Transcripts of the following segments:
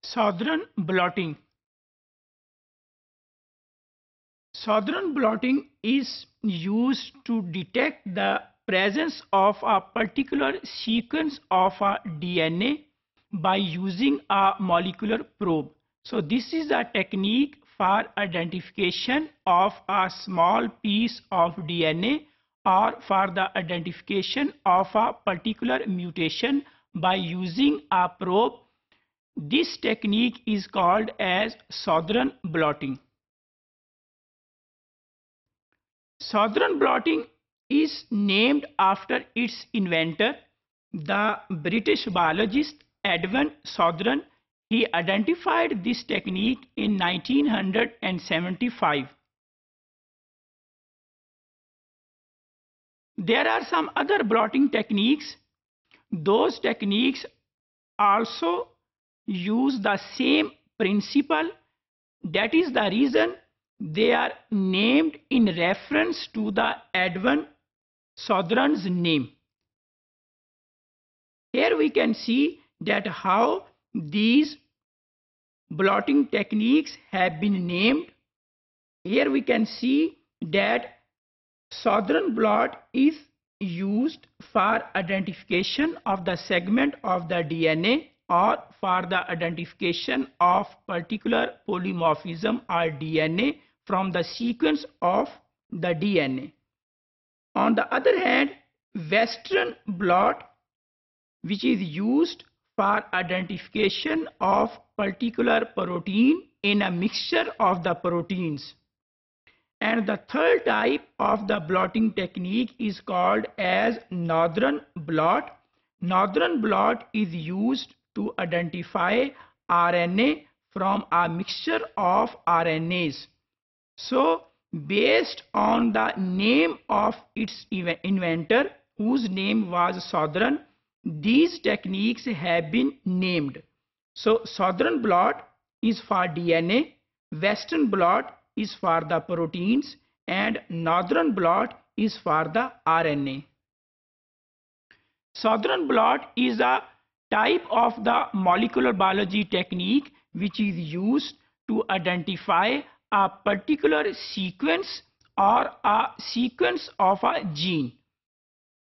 Southern blotting. Southern blotting is used to detect the presence of a particular sequence of a DNA by using a molecular probe. So this is a technique for identification of a small piece of DNA or for the identification of a particular mutation by using a probe. This technique is called as Southern blotting. Southern blotting is named after its inventor, the British biologist Edwin Southern. He identified this technique in 1975. There are some other blotting techniques. Those techniques also use the same principle. That is the reason they are named in reference to the Edwin Southern's name. Here we can see that how these blotting techniques have been named. Here we can see that Southern blot is used for identification of the segment of the DNA or for the identification of particular polymorphism or DNA from the sequence of the DNA. On the other hand, Western blot, which is used for identification of particular protein in a mixture of the proteins. And the third type of the blotting technique is called as Northern blot. Northern blot is used to identify RNA from a mixture of RNAs. So, based on the name of its inventor, whose name was Southern, these techniques have been named. So, Southern blot is for DNA, Western blot is for the proteins, and Northern blot is for the RNA. Southern blot is a type of the molecular biology technique which is used to identify a particular sequence or a sequence of a gene.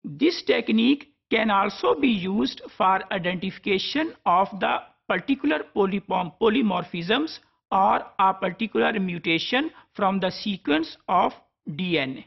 This technique can also be used for identification of the particular polymorphisms or a particular mutation from the sequence of DNA.